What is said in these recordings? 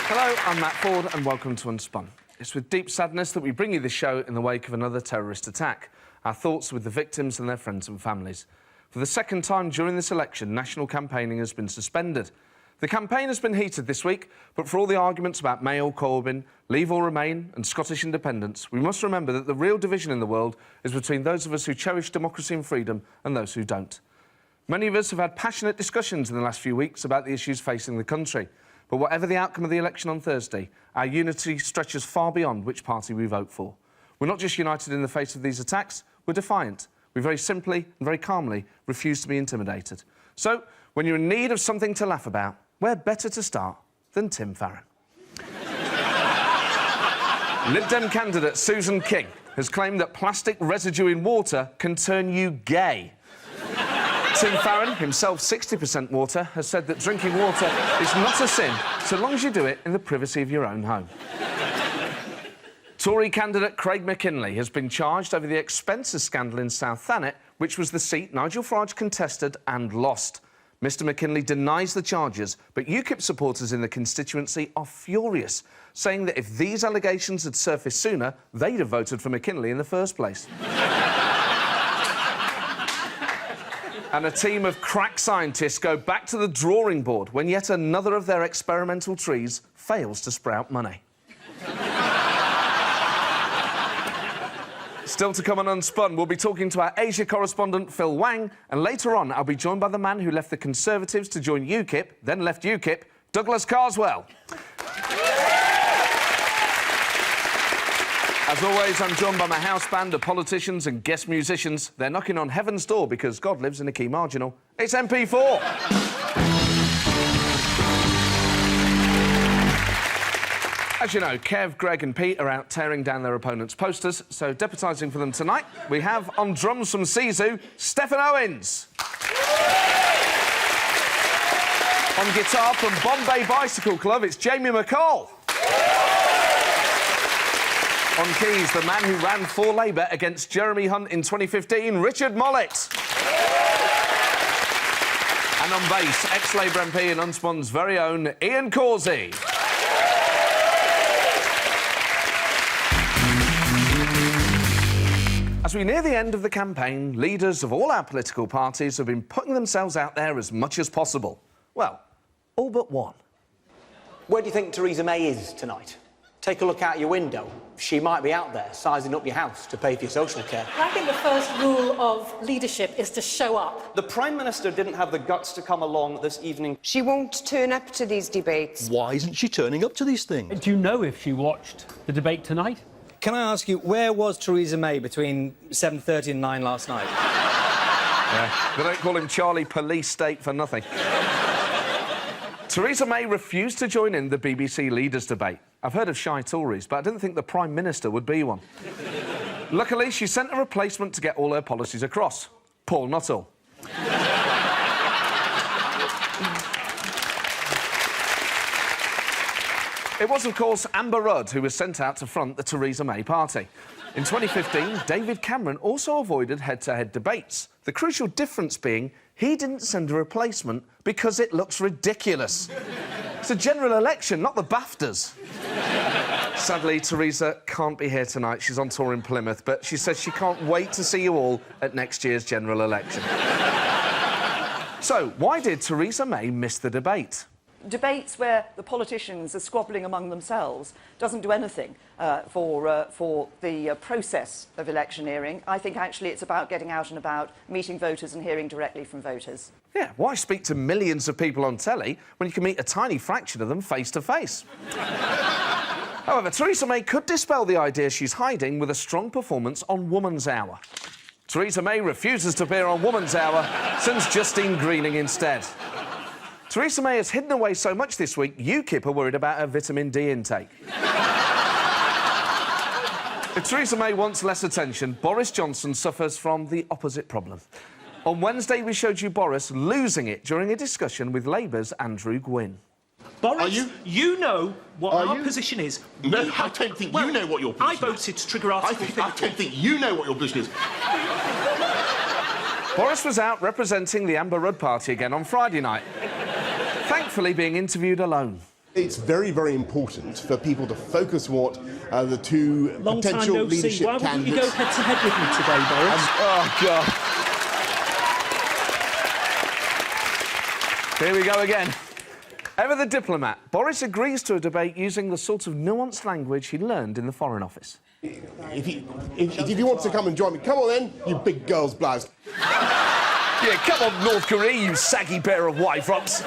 Hello, I'm Matt Forde and welcome to Unspun. It's with deep sadness that we bring you this show in the wake of another terrorist attack. Our thoughts with the victims and their friends and families. For the second time during this election, national campaigning has been suspended. The campaign has been heated this week, but for all the arguments about May or Corben, Leave or Remain and Scottish independence, we must remember that the real division in the world is between those of us who cherish democracy and freedom and those who don't. Many of us have had passionate discussions in the last few weeks about the issues facing the country. But whatever the outcome of the election on Thursday, our unity stretches far beyond which party we vote for. We're not just united in the face of these attacks, we're defiant. We very simply and very calmly refuse to be intimidated. So, when you're in need of something to laugh about, where better to start than Tim Farron? Lib Dem candidate Susan King has claimed that plastic residue in water can turn you gay. Tim Farron, himself 60% water, has said that drinking water is not a sin so long as you do it in the privacy of your own home. Tory candidate Craig McKinley has been charged over the expenses scandal in South Thanet, which was the seat Nigel Farage contested and lost. Mr McKinley denies the charges, but UKIP supporters in the constituency are furious, saying that if these allegations had surfaced sooner, they'd have voted for McKinley in the first place. And a team of crack scientists go back to the drawing board when yet another of their experimental trees fails to sprout money. Still to come on Unspun, we'll be talking to our Asia correspondent Phil Wang, and later on I'll be joined by the man who left the Conservatives to join UKIP, then left UKIP, Douglas Carswell. As always, I'm joined by my house band of politicians and guest musicians. They're knocking on heaven's door because God lives in a key marginal. It's MP4. As you know, Kev, Greg and Pete are out tearing down their opponents' posters, so deputising for them tonight, we have, on drums from Sisu, Stephen Owens. On guitar from Bombay Bicycle Club, it's Jamie McCall. On keys, the man who ran for Labour against Jeremy Hunt in 2015, Richard Mollett. And on bass, ex-Labour MP and Unspun's very own Ian Causey. As we near the end of the campaign, leaders of all our political parties have been putting themselves out there as much as possible. Well, all but one. Where do you think Theresa May is tonight? Take a look out your window. She might be out there, sizing up your house to pay for your social care. I think the first rule of leadership is to show up. The Prime Minister didn't have the guts to come along this evening. She won't turn up to these debates. Why isn't she turning up to these things? Do you know if she watched the debate tonight? Can I ask you, where was Theresa May between 7:30 and 9 last night? Yeah, they don't call him Charlie Police State for nothing. Theresa May refused to join in the BBC Leaders' debate. I've heard of shy Tories, but I didn't think the Prime Minister would be one. Luckily, she sent a replacement to get all her policies across. Paul Nuttall. It was, of course, Amber Rudd who was sent out to front the Theresa May party. In 2015, David Cameron also avoided head-to-head debates. The crucial difference being he didn't send a replacement because it looks ridiculous. It's a general election, not the BAFTAs. Sadly, Theresa can't be here tonight. She's on tour in Plymouth, but she says she can't wait to see you all at next year's general election. So, why did Theresa May miss the debate? Debates where the politicians are squabbling among themselves doesn't do anything for the process of electioneering. I think actually it's about getting out and about, meeting voters and hearing directly from voters. Yeah, why speak to millions of people on telly when you can meet a tiny fraction of them face to face? However, Theresa May could dispel the idea she's hiding with a strong performance on Woman's Hour. Theresa May refuses to appear on Woman's Hour, sends Justine Greening instead. Theresa May has hidden away so much this week, UKIP are worried about her vitamin D intake. If Theresa May wants less attention, Boris Johnson suffers from the opposite problem. On Wednesday, we showed you Boris losing it during a discussion with Labour's Andrew Gwynn. Boris, you know what our position is. No, I don't think you know what your position is. I voted to trigger Article 50. I don't think you know what your position is. Boris was out representing the Amber Rudd party again on Friday night, thankfully being interviewed alone. It's very, very important for people to focus what the two potential leadership candidates... Why wouldn't you go head-to-head with me today, Boris? Oh, God. Here we go again. Ever the diplomat, Boris agrees to a debate using the sort of nuanced language he learned in the Foreign Office. If you want to come and join me, come on then, you big girl's blouse. Yeah, come on, North Korea, you saggy pair of Y-fronts.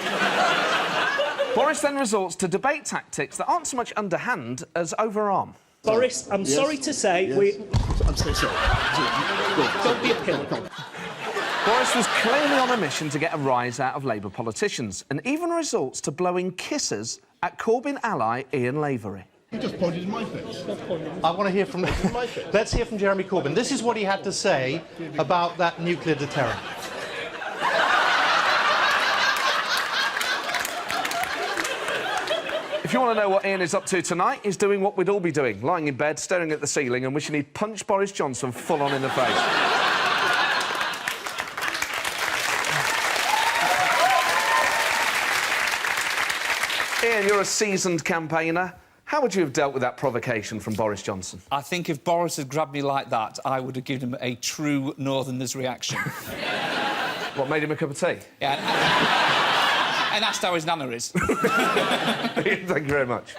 Boris then resorts to debate tactics that aren't so much underhand as overarm. Boris, I'm sorry to say, I'm so sorry. Don't be a pillar. Boris was clearly on a mission to get a rise out of Labour politicians and even resorts to blowing kisses at Corben ally Ian Lavery. You just pointed in my face. I want to hear from... Let's hear from Jeremy Corbyn. This is what he had to say about that nuclear deterrent. If you want to know what Ian is up to tonight, he's doing what we'd all be doing, lying in bed, staring at the ceiling and wishing he'd punched Boris Johnson full on in the face. Ian, you're a seasoned campaigner. How would you have dealt with that provocation from Boris Johnson? I think if Boris had grabbed me like that, I would have given him a true Northerners reaction. What, made him a cup of tea? Yeah, and asked how his nana is. Thank you very much.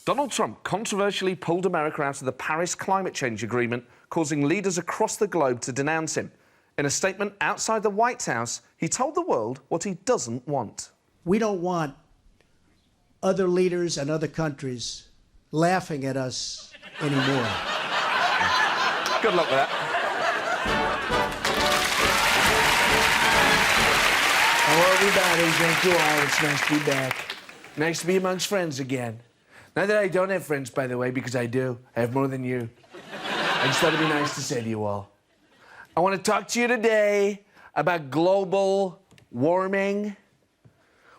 Donald Trump controversially pulled America out of the Paris climate change agreement, causing leaders across the globe to denounce him. In a statement outside the White House, he told the world what he doesn't want. We don't want other leaders and other countries laughing at us anymore. Good luck with that. Hello, everybody. Thank you all. It's nice to be back. Nice to be amongst friends again. Not that I don't have friends, by the way, because I do. I have more than you. I just thought it'd be nice to say to you all. I want to talk to you today about global warming,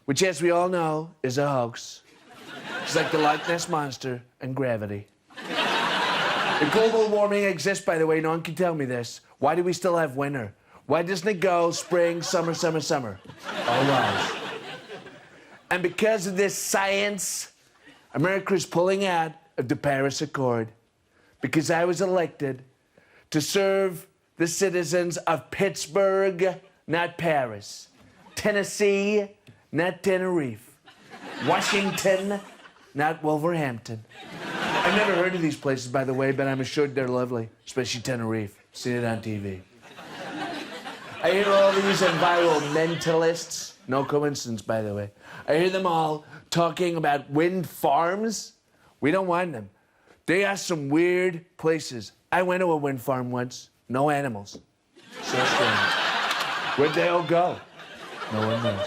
which, as we all know, is a hoax. It's like the Loch Ness Monster and gravity. If global warming exists, by the way, no one can tell me this. Why do we still have winter? Why doesn't it go spring, summer, summer, summer? All lies. And because of this science, America is pulling out of the Paris Accord. Because I was elected to serve the citizens of Pittsburgh, not Paris. Tennessee, not Tenerife. Washington, not Wolverhampton. I've never heard of these places, by the way, but I'm assured they're lovely, especially Tenerife. Seen it on TV. I hear all these environmentalists, no coincidence, by the way. I hear them all talking about wind farms. We don't want them. They are some weird places. I went to a wind farm once. No animals. So strange. Where'd they all go? No one knows.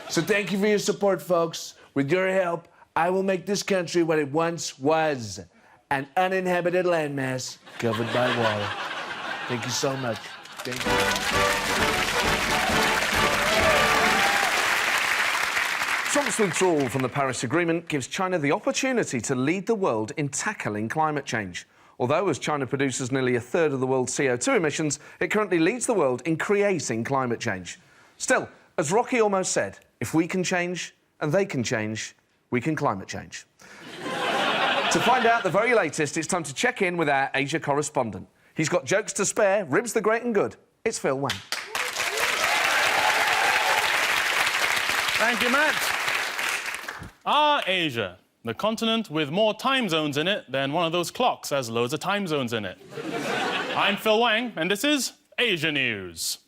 So thank you for your support, folks. With your help, I will make this country what it once was. An uninhabited landmass covered by water. Thank you so much. Thank you. Trump's withdrawal from the Paris Agreement gives China the opportunity to lead the world in tackling climate change. Although, as China produces nearly a third of the world's CO2 emissions, it currently leads the world in creating climate change. Still, as Rocky almost said, if we can change and they can change, we can climate change. To find out the very latest, it's time to check in with our Asia correspondent. He's got jokes to spare, ribs the great and good. It's Phil Wang. Thank you, Matt. Asia, the continent with more time zones in it than one of those clocks has loads of time zones in it. I'm Phil Wang, and this is Asia News.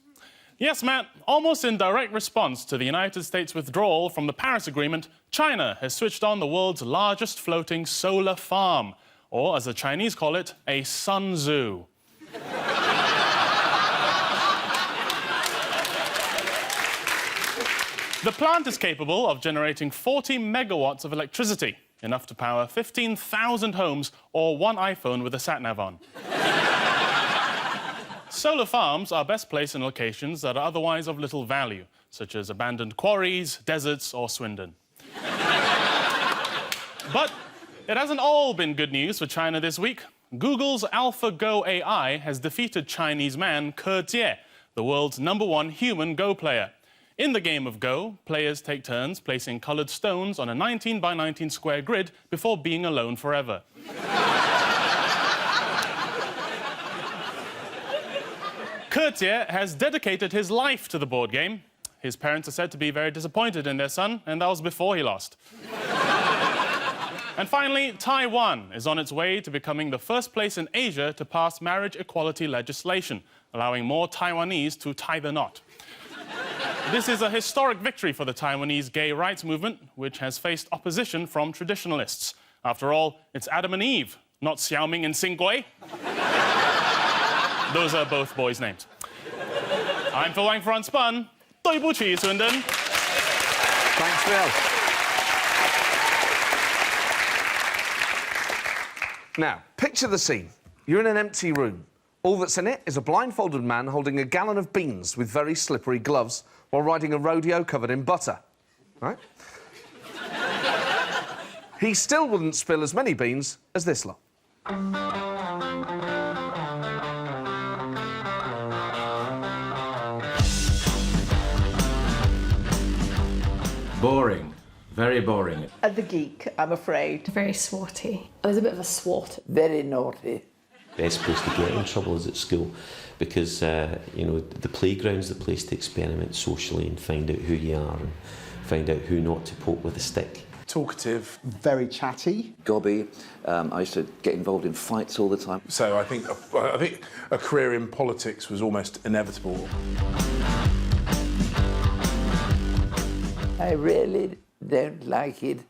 Yes, Matt, almost in direct response to the United States' withdrawal from the Paris Agreement, China has switched on the world's largest floating solar farm, or as the Chinese call it, a sun zoo. The plant is capable of generating 40 megawatts of electricity, enough to power 15,000 homes or one iPhone with a sat-nav on. Solar farms are best placed in locations that are otherwise of little value, such as abandoned quarries, deserts, or Swindon. But it hasn't all been good news for China this week. Google's AlphaGo AI has defeated Chinese man Ke Jie, the world's #1 human Go player. In the game of Go, players take turns placing coloured stones on a 19 by 19 square grid before being alone forever. Courtier has dedicated his life to the board game. His parents are said to be very disappointed in their son, and that was before he lost. And finally, Taiwan is on its way to becoming the first place in Asia to pass marriage equality legislation, allowing more Taiwanese to tie the knot. This is a historic victory for the Taiwanese gay rights movement, which has faced opposition from traditionalists. After all, it's Adam and Eve, not Xiaoming and Xingui. Those are both boys' names. I'm Phil Wang for Unspun. 对不起, Swindon. Thanks, Phil. Now, picture the scene. You're in an empty room. All that's in it is a blindfolded man holding a gallon of beans with very slippery gloves while riding a rodeo covered in butter. Right? He still wouldn't spill as many beans as this lot. Boring. Very boring. The geek, I'm afraid. Very swotty. I was a bit of a swot. Very naughty. Best place to get in trouble is at school because, you know, the playground's the place to experiment socially and find out who you are and find out who not to poke with a stick. Talkative. Very chatty. Gobby. I used to get involved in fights all the time. So I think a career in politics was almost inevitable. I really don't like it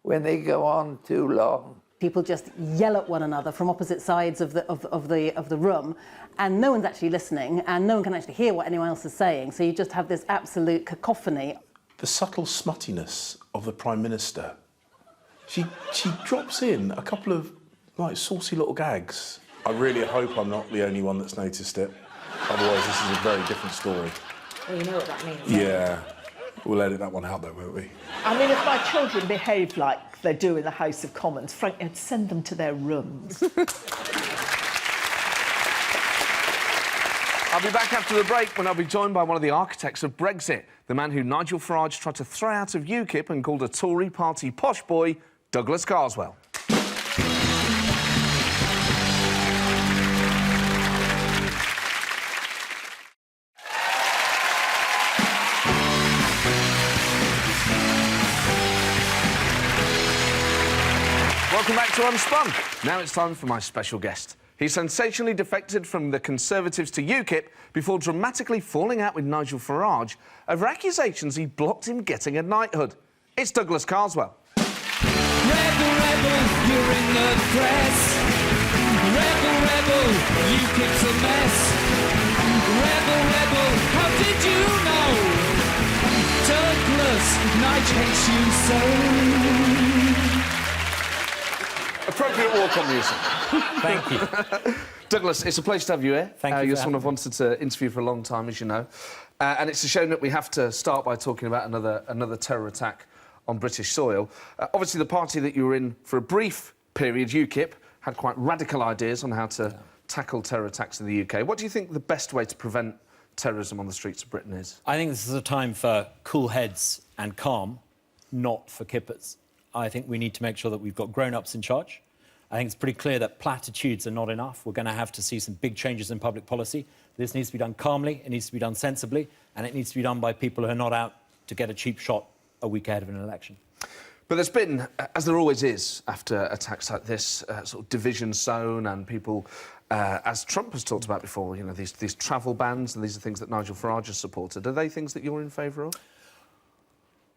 when they go on too long. People just yell at one another from opposite sides of the room, and no one's actually listening, and no one can actually hear what anyone else is saying. So you just have this absolute cacophony. The subtle smuttiness of the Prime Minister. She drops in a couple of like saucy little gags. I really hope I'm not the only one that's noticed it. Otherwise, this is a very different story. Well, you know what that means. Yeah. We'll edit that one out, though, won't we? I mean, if my children behave like they do in the House of Commons, frankly, I'd send them to their rooms. I'll be back after the break when I'll be joined by one of the architects of Brexit, the man who Nigel Farage tried to throw out of UKIP and called a Tory party posh boy, Douglas Carswell. Welcome back to Unspun. Now it's time for my special guest. He sensationally defected from the Conservatives to UKIP before dramatically falling out with Nigel Farage over accusations he blocked him getting a knighthood. It's Douglas Carswell. Rebel, rebel, you're in the press. Rebel, rebel, UKIP's a mess. Rebel, rebel, how did you know? Douglas, Nigel hates you so. Appropriate walk-on music. Thank you. Douglas, it's a pleasure to have you here. Thank you. You're someone I've wanted to interview for a long time, as you know. And it's a shame that we have to start by talking about another terror attack on British soil. Obviously, the party that you were in for a brief period, UKIP, had quite radical ideas on how to tackle terror attacks in the UK. What do you think the best way to prevent terrorism on the streets of Britain is? I think this is a time for cool heads and calm, not for kippers. I think we need to make sure that we've got grown-ups in charge. I think it's pretty clear that platitudes are not enough. We're going to have to see some big changes in public policy. This needs to be done calmly, it needs to be done sensibly, and it needs to be done by people who are not out to get a cheap shot a week ahead of an election. But there's been, as there always is after attacks like this, sort of division sown, and people, as Trump has talked about before, you know, these travel bans, and these are things that Nigel Farage has supported. Are they things that you're in favour of?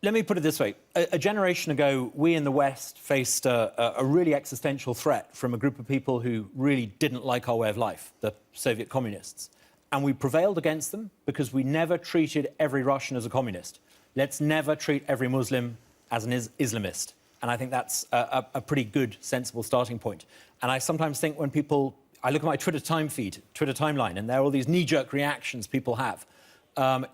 Let me put it this way. A generation ago, we in the West faced a really existential threat from a group of people who really didn't like our way of life, the Soviet communists. And we prevailed against them because we never treated every Russian as a communist. Let's never treat every Muslim as an Islamist. And I think that's a pretty good, sensible starting point. And I sometimes think when people... I look at my Twitter timeline, and there are all these knee-jerk reactions people have.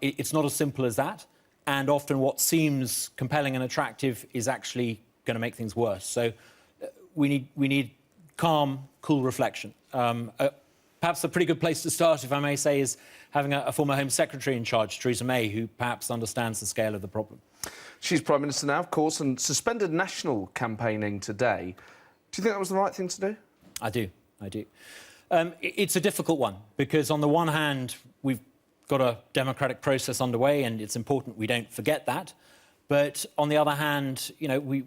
It's not as simple as that. And often what seems compelling and attractive is actually going to make things worse. So we need calm, cool reflection. Perhaps a pretty good place to start, if I may say, is having a former Home Secretary in charge, Theresa May, who perhaps understands the scale of the problem. She's Prime Minister now, of course, and suspended national campaigning today. Do you think that was the right thing to do? I do. It's a difficult one, because on the one hand, we've got a democratic process underway, and it's important we don't forget that. But on the other hand, you know, we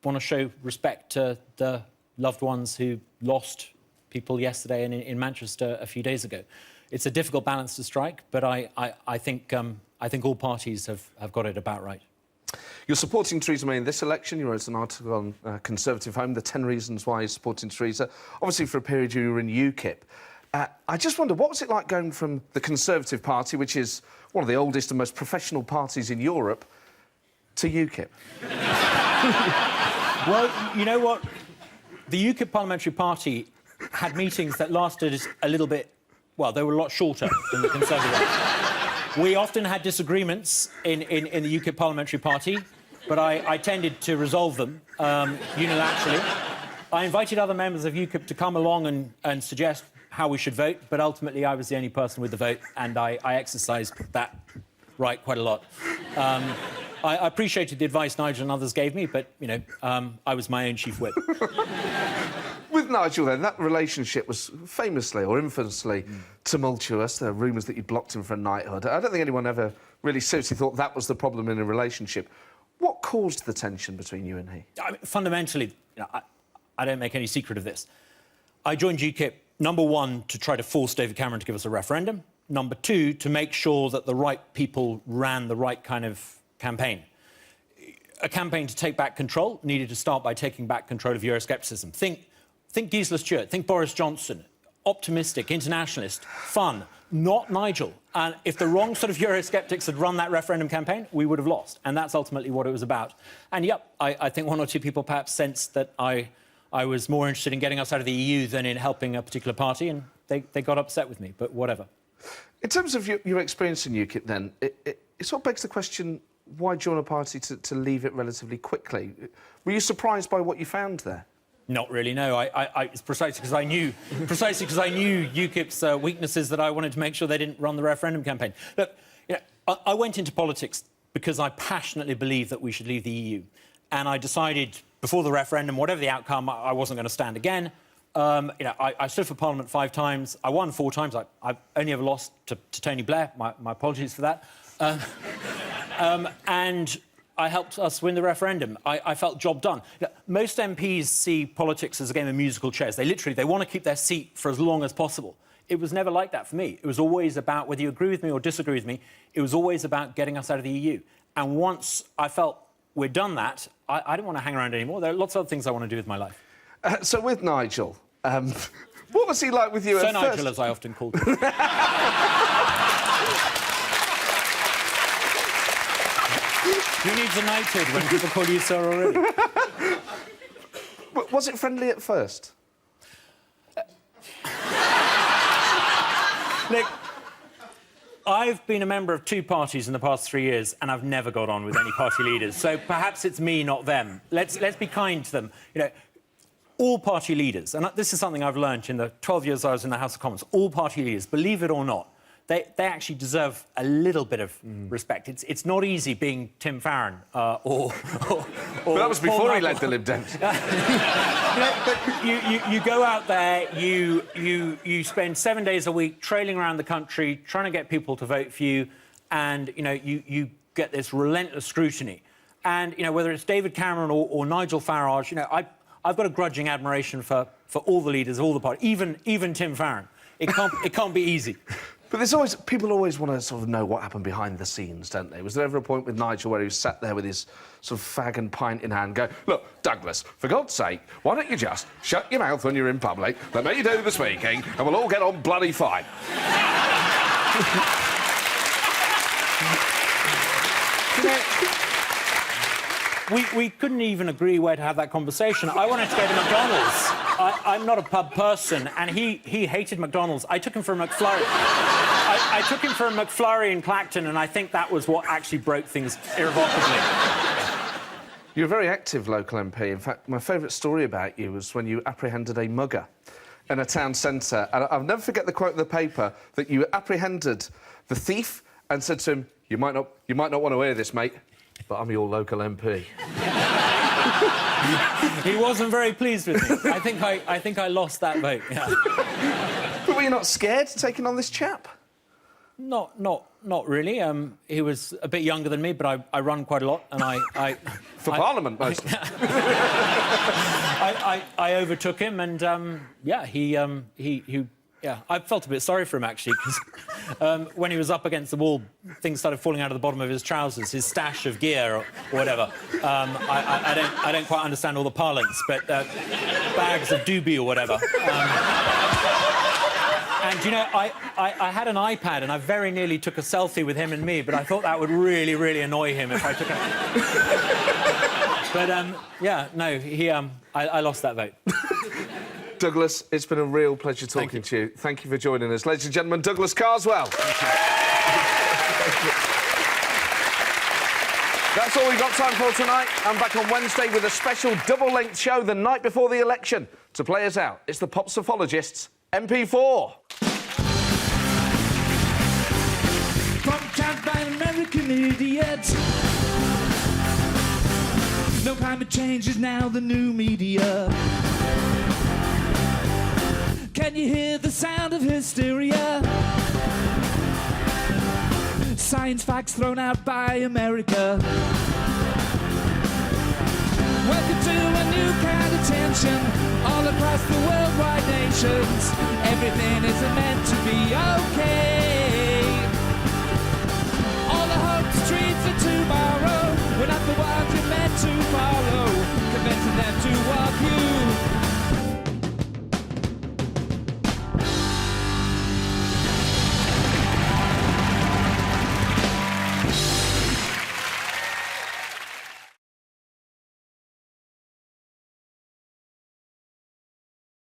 want to show respect to the loved ones who lost people yesterday in Manchester a few days ago. It's a difficult balance to strike, but I think all parties have got it about right. You're supporting Theresa May in this election. You wrote an article on Conservative Home, the 10 reasons why you're supporting Theresa. Obviously, for a period you were in UKIP. I just wonder, what was it like going from the Conservative Party, which is one of the oldest and most professional parties in Europe, to UKIP? Well, you know what? The UKIP Parliamentary Party had meetings that lasted a little bit... Well, they were a lot shorter than the Conservative one. We often had disagreements in the UKIP Parliamentary Party, but I tended to resolve them unilaterally. I invited other members of UKIP to come along and suggest how we should vote, but ultimately I was the only person with the vote, and I exercised that right quite a lot. I appreciated the advice Nigel and others gave me, but, you know, I was my own chief whip. With Nigel, then, that relationship was famously or infamously tumultuous. There are rumours that you blocked him for a knighthood. I don't think anyone ever really seriously thought that was the problem in a relationship. What caused the tension between you and he? I mean, fundamentally, you know, I don't make any secret of this. I joined UKIP, number one, to try to force David Cameron to give us a referendum. Number two, to make sure that the right people ran the right kind of campaign. A campaign to take back control needed to start by taking back control of Euroscepticism. Think Gisela Stuart, think Boris Johnson, optimistic, internationalist, fun, not Nigel. And if the wrong sort of Eurosceptics had run that referendum campaign, we would have lost. And that's ultimately what it was about. And, yep, I think one or two people perhaps sensed that I was more interested in getting us out of the EU than in helping a particular party, and they got upset with me, but whatever. In terms of your experience in UKIP, then, it sort of begs the question, why join a party to leave it relatively quickly? Were you surprised by what you found there? Not really, no. It's precisely because I knew UKIP's weaknesses that I wanted to make sure they didn't run the referendum campaign. Look, you know, I went into politics because I passionately believe that we should leave the EU, and I decided before the referendum, whatever the outcome, I wasn't going to stand again. You know, I stood for Parliament 5 times. I won 4 times. I've only ever lost to Tony Blair. My apologies for that. And I helped us win the referendum. I felt job done. You know, most MPs see politics as a game of musical chairs. They want to keep their seat for as long as possible. It was never like that for me. It was always about, whether you agree with me or disagree with me, it was always about getting us out of the EU. And once I felt we'd done that, I didn't want to hang around anymore. There are lots of other things I want to do with my life. So with Nigel, what was he like with you Sir at first? Nigel, as I often called him. Who needs a knighthood when people call you sir already? Was it friendly at first? Look, I've been a member of 2 parties in the past 3 years, and I've never got on with any party leaders. So perhaps it's me, not them. Let's be kind to them. You know, all party leaders, and this is something I've learnt in the 12 years I was in the House of Commons, all party leaders, believe it or not, they actually deserve a little bit of respect. It's not easy being Tim Farron or But that was before he led the Lib Dems. You know, but you go out there, you spend 7 days a week trailing around the country, trying to get people to vote for you, and, you know, you get this relentless scrutiny. And, you know, whether it's David Cameron or Nigel Farage, you know, I've got a grudging admiration for all the leaders of all the parties, even Tim Farron. It can't be easy. But people always want to sort of know what happened behind the scenes, don't they? Was there ever a point with Nigel where he was sat there with his sort of fag and pint in hand going, look, Douglas, for God's sake, why don't you just shut your mouth when you're in public, let me do the speaking, and we'll all get on bloody fine? We couldn't even agree where to have that conversation. I wanted to go to McDonald's. I'm not a pub person, and he hated McDonald's. I took him for a McFlurry. I took him for a McFlurry in Clacton, and I think that was what actually broke things irrevocably. You're a very active local MP. In fact, my favourite story about you was when you apprehended a mugger. in a town centre, and I'll never forget the quote in the paper that you apprehended the thief and said to him, "You might not want to hear this, mate, but I'm your local MP." He wasn't very pleased with me. I think I lost that vote. Yeah. But were you not scared taking on this chap? Not really. He was a bit younger than me, but I run quite a lot, and for Parliament mostly. I overtook him, and I felt a bit sorry for him actually, because when he was up against the wall, things started falling out of the bottom of his trousers, his stash of gear or whatever. I don't quite understand all the parlance, but bags of doobie or whatever. And, you know, I had an iPad and I very nearly took a selfie with him and me, but I thought that would really, really annoy him if I took it. But, I lost that vote. Douglas, it's been a real pleasure talking to you. Thank you for joining us. Ladies and gentlemen, Douglas Carswell. That's all we've got time for tonight. I'm back on Wednesday with a special double-length show the night before the election. To play us out, it's the Popsophologists, MP4. Pumped by an American idiot. No climate change is now the new media. Can you hear the sound of hysteria? Science facts thrown out by America. Welcome to a new kind of tension all across the worldwide nations. Everything isn't meant to be